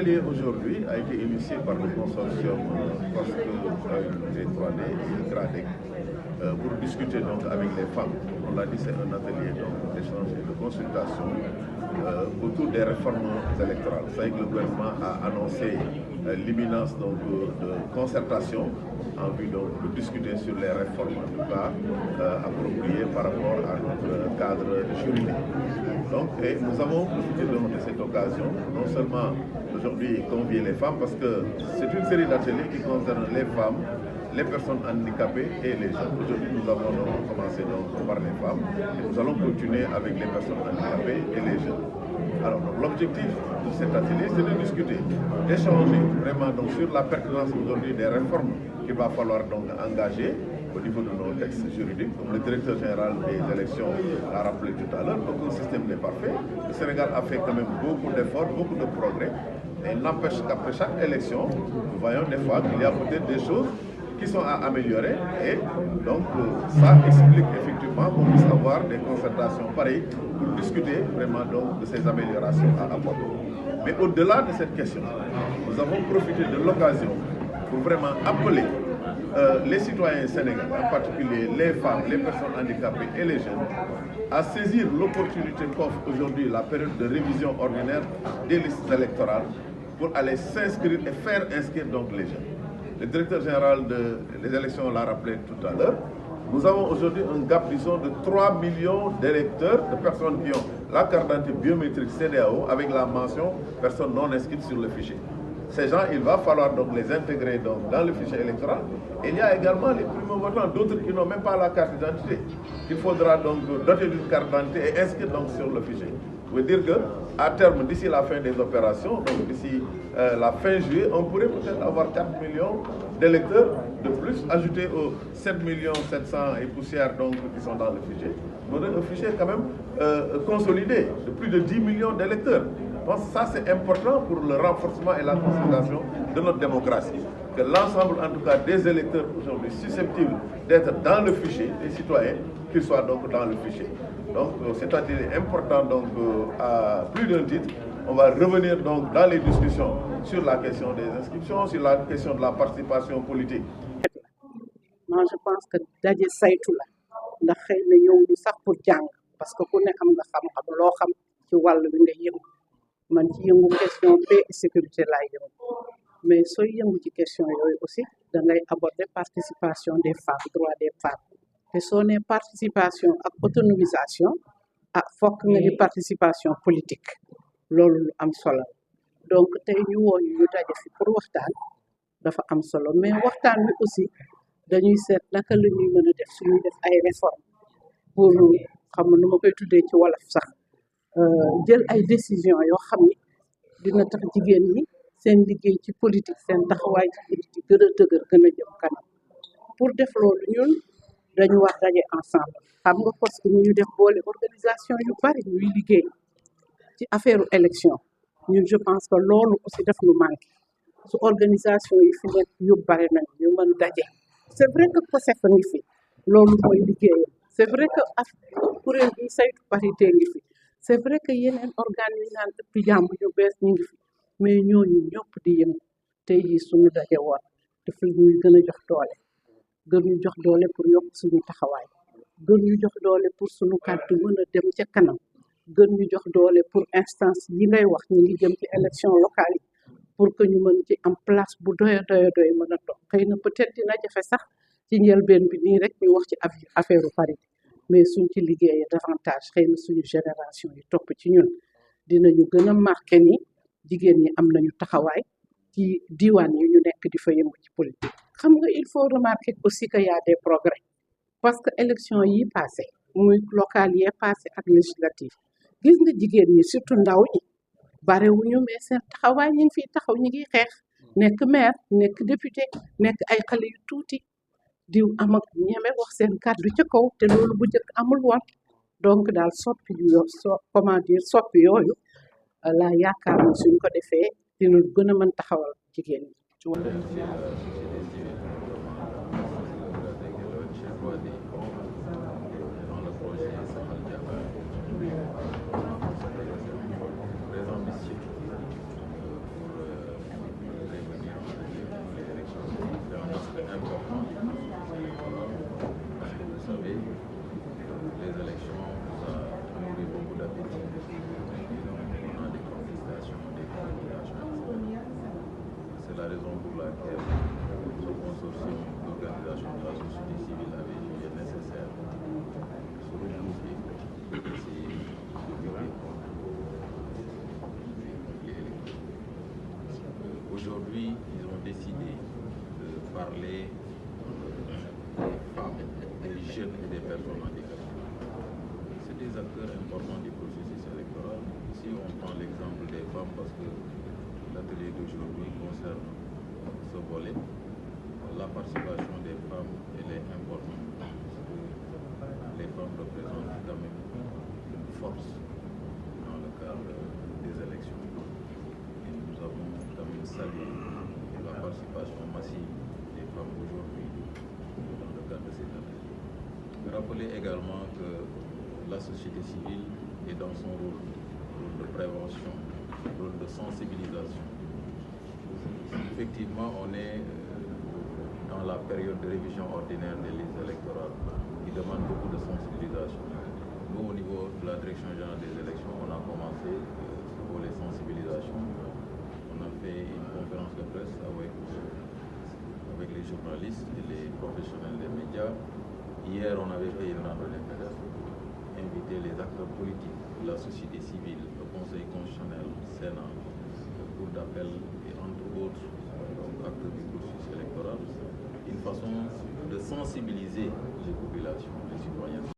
atelier aujourd'hui a été initié par le consortium G3D et GRADEC pour discuter donc avec les femmes. On l'a dit, c'est un atelier d'échange et de consultation autour des réformes électorales. Vous savez que le gouvernement a annoncé l'imminence de concertation en vue de discuter sur les réformes, en tout cas appropriées par rapport à notre cadre juridique. Donc, nous avons profité de cette occasion, non seulement aujourd'hui convier les femmes, parce que c'est une série d'ateliers qui concernent les femmes, les personnes handicapées et les jeunes. Aujourd'hui, nous avons commencé par les femmes et nous allons continuer avec les personnes handicapées et les jeunes. Alors, l'objectif de cet atelier, c'est de discuter, d'échanger vraiment sur la pertinence aujourd'hui des réformes qu'il va falloir engager au niveau de nos textes juridiques. Comme le directeur général des élections l'a rappelé tout à l'heure, aucun système n'est parfait. Le Sénégal a fait quand même beaucoup d'efforts, beaucoup de progrès. Et il n'empêche qu'après chaque élection, nous voyons des fois qu'il y a peut-être des choses qui sont à améliorer et donc ça explique effectivement qu'on puisse avoir des concertations pareilles pour discuter vraiment de ces améliorations à apporter. Mais au-delà de cette question, nous avons profité de l'occasion pour vraiment appeler les citoyens sénégalais, en particulier les femmes, les personnes handicapées et les jeunes, à saisir l'opportunité qu'offre aujourd'hui la période de révision ordinaire des listes électorales pour aller s'inscrire et faire inscrire donc les jeunes. Le directeur général des élections l'a rappelé tout à l'heure. Nous avons aujourd'hui un gap, disons, de 3 millions d'électeurs, de personnes qui ont la carte d'identité biométrique CEDEAO avec la mention personnes non inscrites sur le fichier. Ces gens, il va falloir donc les intégrer dans le fichier électoral. Et il y a également les primo-votants, d'autres qui n'ont même pas la carte d'identité, qu'il faudra donc doter d'une carte d'identité et inscrire donc sur le fichier. Ça veut dire qu'à terme, d'ici la fin des opérations, donc d'ici la fin juillet, on pourrait peut-être avoir 4 millions d'électeurs de plus, ajoutés aux 7 700 000 et poussières donc, qui sont dans le fichier. On a un fichier quand même consolidé de plus de 10 millions d'électeurs. Je pense que ça c'est important pour le renforcement et la consolidation de notre démocratie. Que l'ensemble en tout cas des électeurs aujourd'hui susceptibles d'être dans le fichier, des citoyens, qu'ils soient donc dans le fichier. Donc c'est un atelier important donc, à plus d'un titre. On va revenir donc dans les discussions sur la question des inscriptions, sur la question de la participation politique. Moi je pense que daje saytu la ndax xëy na yow ñu sax pour jàng parce que ku ne am nga xam-xam loo xam ci wàll bi nga yëngu man ci yëngu question paix et sécurité laay yëngu mais sooy yëngu ci question yooyu aussi da ngay aborder participation des femmes droit des femmes te soo nee participation ak autonomisation fokk nga di participation politique loolu lu am solo donc tey ñu woo ñu daje fi pour waxtaan dafa am solo mais waxtaan wi aussi dañuy seet naka la ñuy mën a def suñuy def ay réformes pour xam nu ma koy tuddee ci wolof sax jël ay décisions yoo xam ni dina tax jigéen ñi seen liggéey ci politique seen taxawaay ci politique gën a dëgër gën a jëm kanam pour def loolu ñun dañu war daje ensemble xam nga parce que ñu def boole organisation yu bari ñuy liggéey ci affaire élection ñun je pense que loolu aussi daf ñu manqué su organisation yi fi nekk yu bari nañu ñu mën daje c'est vrai que COSEF ngi fi loolu mooy liggéeyam c'est vrai que kuréel bi saytu parité ngi fi c'est vrai que yeneen organes yi naan ëpp jàmm yu bees ñu ngi fi mais ñooñu ñëpp di yëngu tey jii suñu daje woon dafa ñuy gën a jox doole gën ñu jox doole pour yokk suñu taxawaay gën ñu jox doole pour suñu kàddu mën a dem ca kanam gën ñu jox doole pour instance yi ngay wax ñu ngi jëm ci élection locale yi pour que ñu mën ci am place bu doy mën a toog xëy na peut-être dina jafe sax ci njëlbeen bi nii rek ñu wax ci affaire parité mais suñ ci liggéeyee davantage xëy na suñu génération yi topp ci ñun dinañu gën a marqué ni jigéen ñi am nañu taxawaay ci diwaan yi ñu nekk di fa yëngu ci politique. xam nga il faut remarquer aussi que y a des progrès parce que élection yi passé muy locales yi passé ak législative gis nga jigéen ñi surtout ndaw ñi barewuñu mais seen taxawaay ñu ngi fiy taxaw ñu ngi xeex nekk maire nekk député nekk ay xale yu tuuti di am ak ñeme wax seen kàddu ca kaw te loolu bu njëkk amul woon donc daal soppi yooyu laa yaakaar na suñ ko defee dina gën a mën taxawal jigéen ñi ci la raison pour laquelle ce consortium d'organisation de la société civile avait jugé nécessaire de se regrouper et essayer de lutter contre les électeurs. Aujourd'hui, ils ont décidé de parler des femmes, des jeunes et des personnes handicapées. C'est des acteurs importants du processus électoral. Ici, on prend l'exemple des femmes parce que l'atelier d'aujourd'hui concerne ce volet. La participation des femmes, elle est importante parce que les femmes représentent quand même une force dans le cadre des élections. Et nous avons quand même salué la participation massive des femmes aujourd'hui dans le cadre de cet atelier. Rappeler également que la société civile est dans son rôle de prévention, rôle de sensibilisation. Effectivement, on est dans la période de révision ordinaire des listes électorales qui demande beaucoup de sensibilisation. Nous, au niveau de la Direction générale des élections, on a commencé ce volet sensibilisation. On a fait une conférence de presse avec les journalistes et les professionnels des médias. Hier, on avait fait une randonnée pédestre, invité les acteurs politiques, la société civile, le Conseil constitutionnel, le Sénat, le Cour d'appel et entre autres acteurs du processus électoral, une façon de sensibiliser les populations, les citoyens.